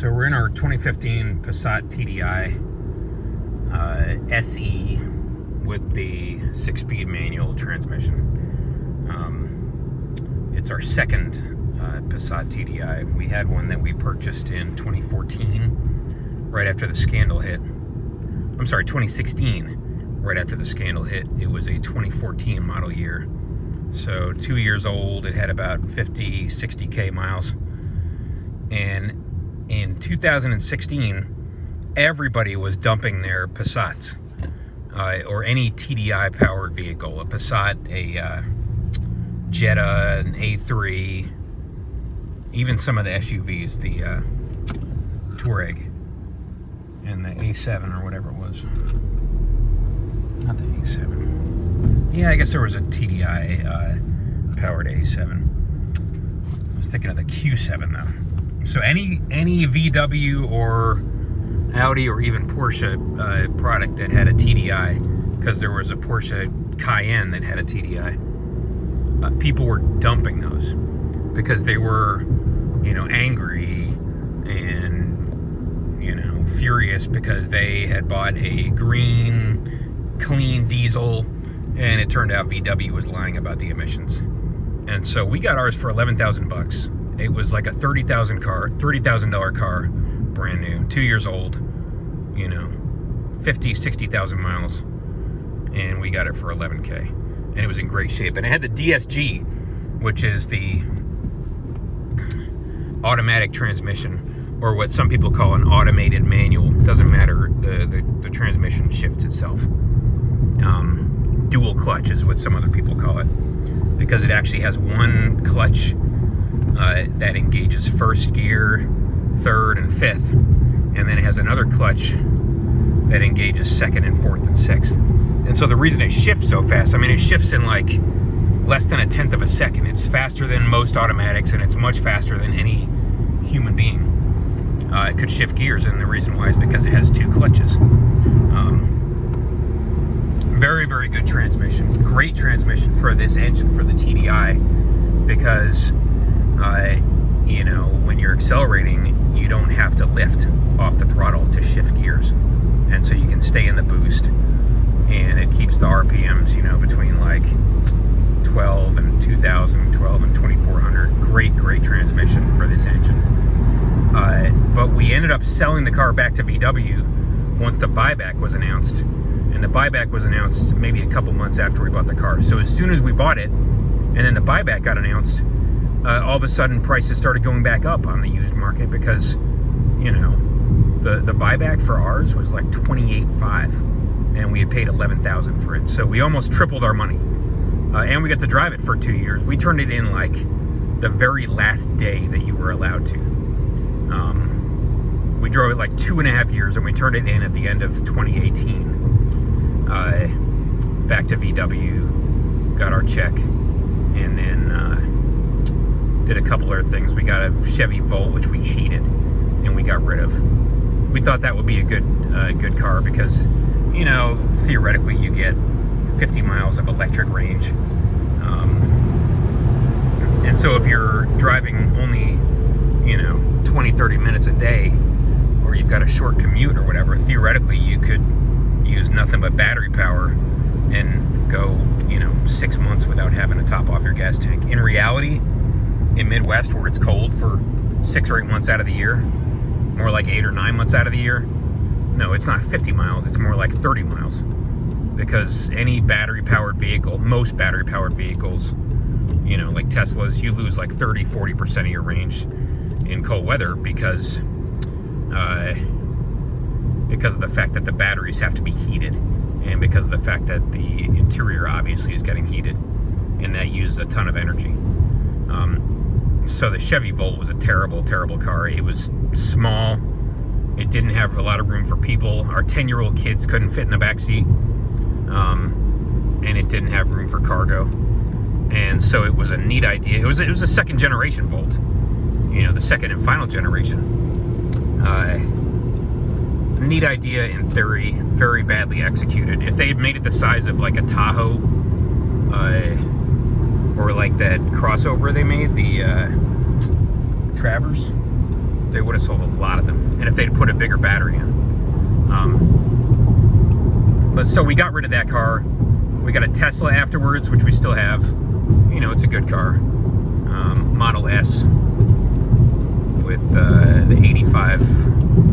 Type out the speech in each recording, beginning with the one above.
So we're in our 2015 Passat TDI SE with the 6-speed manual transmission. It's our second Passat TDI. We had one that we purchased in 2014, right after the scandal hit. I'm sorry, 2016, right after the scandal hit. It was a 2014 model year. So 2 years old. It had about 50, 60K miles. And in 2016, everybody was dumping their Passats, or any TDI powered vehicle, a Passat, a Jetta, an A3, even some of the SUVs, the Touareg and the A7 or whatever it was. Not the A7. Yeah, I guess there was a TDI powered A7. I was thinking of the Q7 though. So any VW or Audi or even Porsche product that had a TDI, because there was a Porsche Cayenne that had a TDI, people were dumping those because they were, angry and, furious because they had bought a green, clean diesel, and it turned out VW was lying about the emissions. And so we got ours for $11,000. It was like a $30,000 car, brand new, 2 years old, 50, 60,000 miles, and we got it for 11K, and it was in great shape. And it had the DSG, which is the automatic transmission, or what some people call an automated manual. Doesn't matter, the transmission shifts itself. Dual clutch is what some other people call it, because it actually has one clutch that engages first gear, third, and fifth, and then it has another clutch that engages second and fourth and sixth. And so the reason it shifts so fast, it shifts in like less than 1/10 of a second. It's faster than most automatics, and it's much faster than any human being. It could shift gears, and the reason why is because it has two clutches. Very, very good transmission. Great transmission for this engine, for the TDI, because when you're accelerating, you don't have to lift off the throttle to shift gears, and so you can stay in the boost, and it keeps the RPMs between like 12 and 2000, 12 and 2400. Great transmission for this engine. But we ended up selling the car back to VW once the buyback was announced, and the buyback was announced maybe a couple months after we bought the car. So as soon as we bought it and then the buyback got announced, all of a sudden prices started going back up on the used market, because the buyback for ours was like $28,500, and we had paid $11,000 for it. So we almost tripled our money, and we got to drive it for 2 years. We turned it in like the very last day that you were allowed to. We drove it like 2.5 years, and we turned it in at the end of 2018. Back to VW, got our check, and then did a couple other things. We got a Chevy Volt, which we hated, and we got rid of. We thought that would be a good car because, theoretically you get 50 miles of electric range. And so if you're driving only, 20, 30 minutes a day, or you've got a short commute or whatever, theoretically you could use nothing but battery power and go, 6 months without having to top off your gas tank. In reality, in Midwest, where it's cold for 6 or 8 months out of the year, more like 8 or 9 months out of the year, no, it's not 50 miles, it's more like 30 miles. Because any battery-powered vehicle, most battery-powered vehicles, like Teslas, you lose like 30, 40% of your range in cold weather because of the fact that the batteries have to be heated, and because of the fact that the interior obviously is getting heated, and that uses a ton of energy. So the Chevy Volt was a terrible car. It was small. It didn't have a lot of room for people. Our 10-year-old kids couldn't fit in the back seat, and it didn't have room for cargo. And so it was a neat idea. It was a second generation Volt, the second and final generation. Neat idea in theory, very badly executed. If they had made it the size of like a Tahoe, or like that crossover they made, the Travers, they would have sold a lot of them. and if they'd put a bigger battery in. But so we got rid of that car. We got a Tesla afterwards, which we still have. You know, it's a good car. Model S with the 85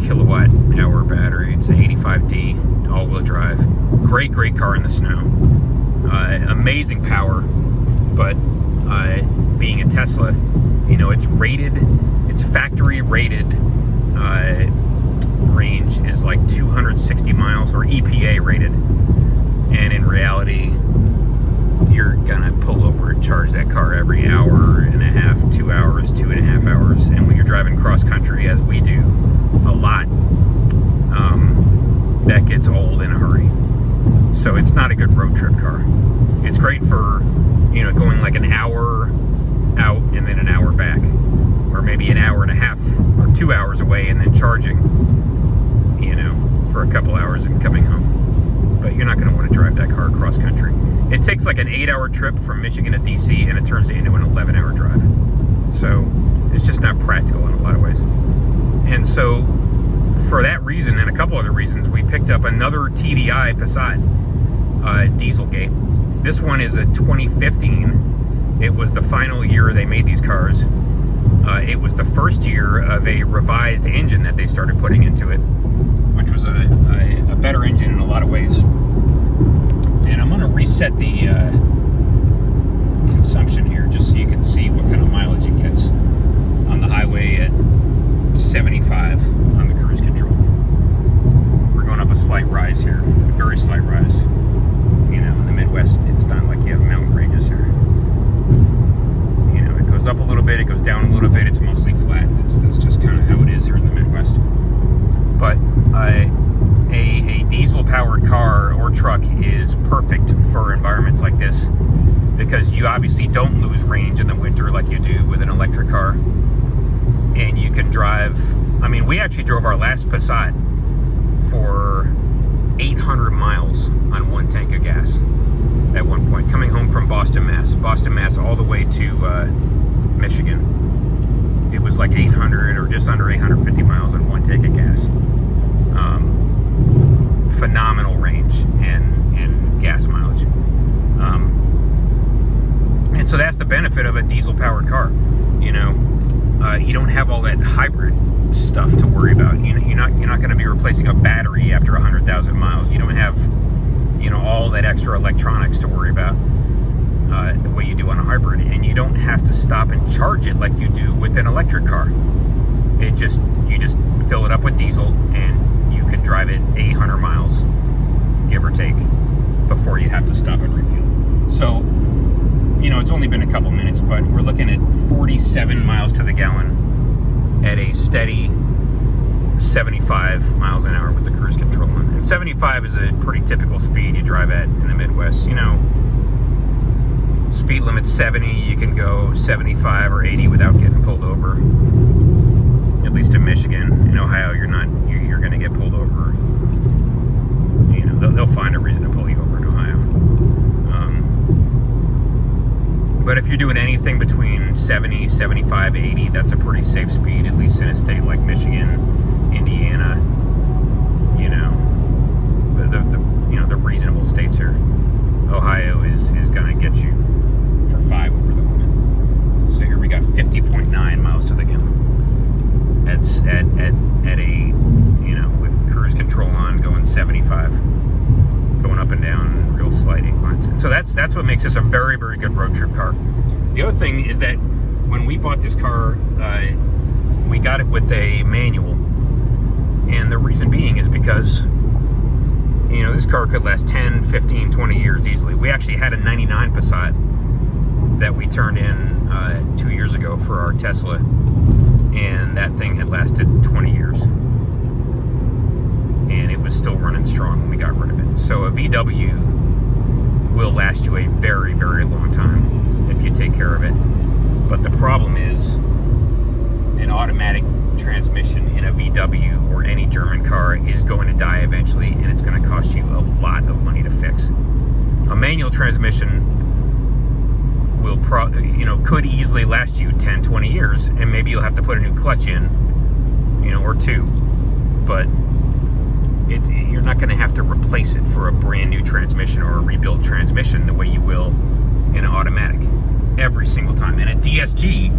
kilowatt hour battery. It's an 85D all-wheel drive. Great car in the snow. Amazing power, but being a Tesla, you know, it's factory rated range is like 260 miles, or EPA rated, and in reality you're gonna pull over and charge that car every hour and a half, 2 hours, 2.5 hours, and when you're driving cross country, as we do a lot, that gets old in a hurry. So it's not a good road trip car. It's great for, you know, going like an hour out and then an hour back, or maybe an hour and a half or 2 hours away and then charging, you know, for a couple hours and coming home. But you're not going to want to drive that car cross country. It takes like an 8-hour trip from Michigan to DC, and it turns into an 11-hour drive. So it's just not practical in a lot of ways. And so for that reason and a couple other reasons, we picked up another TDI Passat Dieselgate. This one is a 2015. It was the final year they made these cars. It was the first year of a revised engine that they started putting into it, which was a better engine in a lot of ways. And I'm going to reset the consumption here just so you can see what kind of mileage it gets on the highway at 75 on the cruise control. We're going up a slight rise here, a very slight rise. You know, in the Midwest, it's not like you have mountain ranges here. You know, it goes up a little bit, it goes down a little bit, it's mostly flat. That's just kind of how it is here in the Midwest. But a diesel-powered car or truck is perfect for environments like this, because you obviously don't lose range in the winter like you do with an electric car. And you can drive, I mean, we actually drove our last Passat for 800 miles on one tank of gas at one point, coming home from Boston, Mass, all the way to Michigan. It was like 800 or just under 850 miles on one tank of gas. Phenomenal range and gas mileage. And so that's the benefit of a diesel-powered car. You know, you don't have all that hybrid stuff to worry about. You know, you're not going to be replacing a battery after 100,000 miles. You don't have, you know, all that extra electronics to worry about the way you do on a hybrid, and you don't have to stop and charge it like you do with an electric car. You just fill it up with diesel, and you can drive it 800 miles, give or take, before you have to stop and refuel. So, you know, it's only been a couple minutes, but we're looking at 47 miles to the gallon at a steady 75 miles an hour with the cruise control on. And 75 is a pretty typical speed you drive at in the Midwest. You know, speed limit's 70, you can go 75 or 80 without getting pulled over. At least in Michigan. In Ohio, you're going to get pulled over. You know, they'll find a reason to pull you over in Ohio. But if you're doing anything between 70, 75, 80, that's a pretty safe speed, at least in a state like Michigan, Indiana, you know, the reasonable states here. Ohio is going to get you for 5 over the limit. So here we got 50.9 miles to the gallon. That's at a, you know, with cruise control on, going 75, going up and down, real slight inclines. And so that's what makes this a very, very good road trip car. The other thing is that when we bought this car, we got it with a manual, and the reason being is because, you know, this car could last 10, 15, 20 years easily. We actually had a 99 Passat that we turned in 2 years ago for our Tesla, and that thing had lasted 20 years, and it was still running strong when we got rid of it. So a VW will last you a very, very long time if you take care of it. But the problem is, an automatic transmission in a VW or any German car is going to die eventually, and it's going to cost you a lot of money to fix. A manual transmission will could easily last you 10, 20 years, and maybe you'll have to put a new clutch in, you know, or two, but you're not going to have to replace it for a brand new transmission or a rebuilt transmission the way you will in an automatic every single time. And a DSG,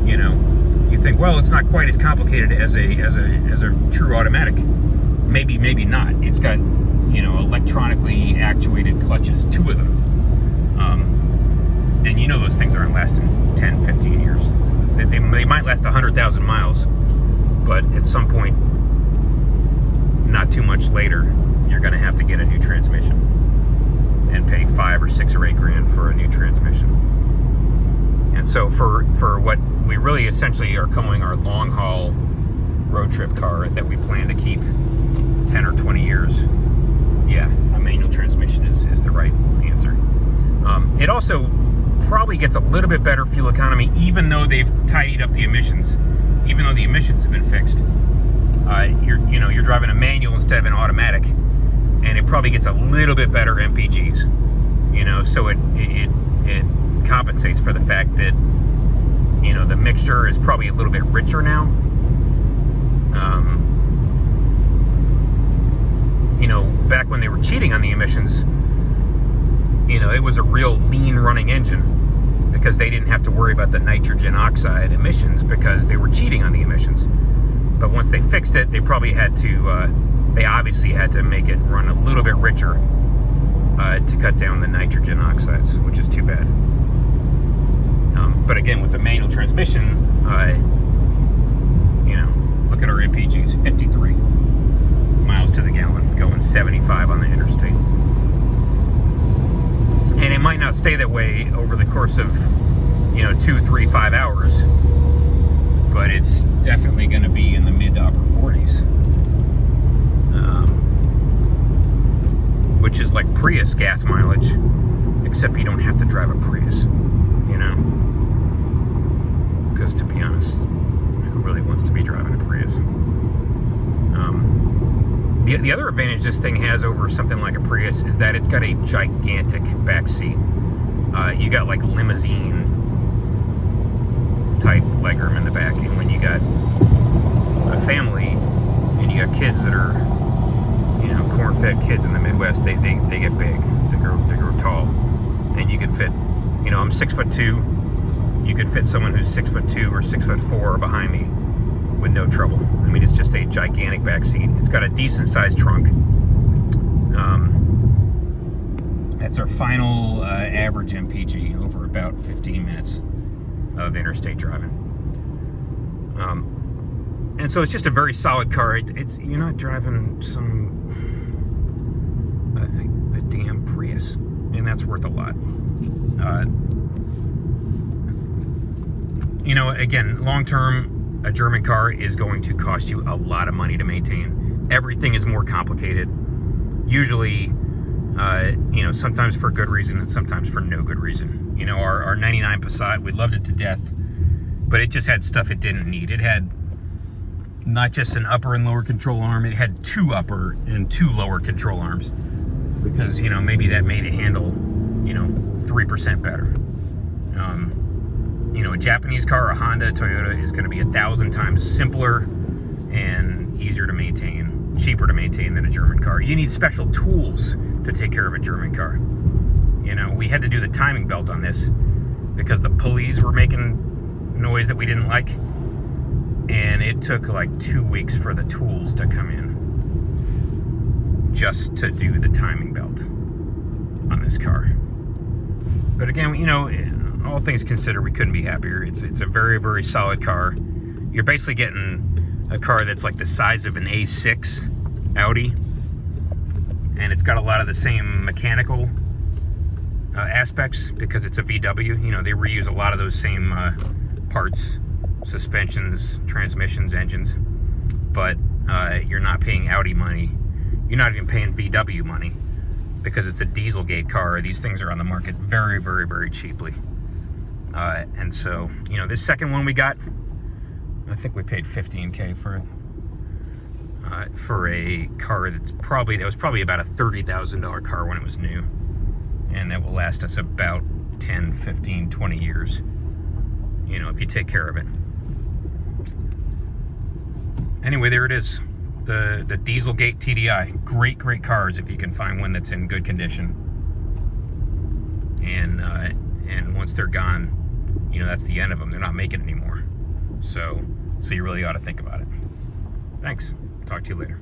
you know, you think, well, it's not quite as complicated as a true automatic. Maybe not. It's got, you know, electronically actuated clutches, 2 of them. And you know those things aren't lasting 10, 15 years. They might last 100,000 miles, but at some point, not too much later, you're going to have to get a new transmission and pay $5 or $6 or $8 grand for a new transmission. And so for what we really essentially are calling our long haul road trip car that we plan to keep 10 or 20 years, yeah, a manual transmission is the right answer. It also probably gets a little bit better fuel economy, even though they've tidied up the emissions, even though the emissions have been fixed. You're driving a manual instead of an automatic, and it probably gets a little bit better MPGs. You know, so it compensates for the fact that, you know, the mixture is probably a little bit richer now. You know, back when they were cheating on the emissions, you know, it was a real lean running engine because they didn't have to worry about the nitrogen oxide emissions because they were cheating on the emissions. But once they fixed it, they probably had to, they obviously had to make it run a little bit richer to cut down the nitrogen oxides, which is too bad. But again, with the manual transmission, you know, look at our MPGs, 53 miles to the gallon, going 75 on the interstate. And it might not stay that way over the course of, you know, 2, 3, 5 hours, but it's definitely going to be in the mid to upper 40s. Which is like Prius gas mileage, except you don't have to drive a Prius, you know? Because to be honest, who really wants to be driving a Prius? The other advantage this thing has over something like a Prius is that it's got a gigantic back seat. You got like limousine type legroom in the back, and when you got a family and you got kids that are, you know, corn-fed kids in the Midwest, they get big, they grow tall, and you could fit, you know, I'm 6'2", you could fit someone who's 6'2" or 6'4" behind me with no trouble. I mean, it's just a gigantic back seat. It's got a decent sized trunk. That's our final average MPG over about 15 minutes of interstate driving. And so it's just a very solid car. You're not driving a damn Prius, and that's worth a lot. You know, again, long term, a German car is going to cost you a lot of money to maintain. Everything is more complicated. Usually, you know, sometimes for good reason and sometimes for no good reason. You know, our 99 Passat, we loved it to death, but it just had stuff it didn't need. It had not just an upper and lower control arm, it had 2 upper and 2 lower control arms. Because, you know, maybe that made it handle, you know, 3% better. You know, a Japanese car, a Honda, a Toyota is going to be 1,000 times simpler and easier to maintain, cheaper to maintain than a German car. You need special tools to take care of a German car. You know, we had to do the timing belt on this because the pulleys were making noise that we didn't like, and it took like 2 weeks for the tools to come in just to do the timing belt on this car. But again, you know, all things considered, we couldn't be happier. It's a very, very solid car. You're basically getting a car that's like the size of an A6 Audi, and it's got a lot of the same mechanical aspects because it's a VW. You know, they reuse a lot of those same parts, suspensions, transmissions, engines, but you're not paying Audi money. You're not even paying VW money because it's a Dieselgate car. These things are on the market very, very, very cheaply. And so, you know, this second one we got, I think we paid $15K for it. For a car that was probably about a $30,000 car when it was new. And that will last us about 10, 15, 20 years. You know, if you take care of it. Anyway, there it is. The Dieselgate TDI, great cars if you can find one that's in good condition. And once they're gone, you know, that's the end of them. They're not making anymore. So you really ought to think about it. Thanks. Talk to you later.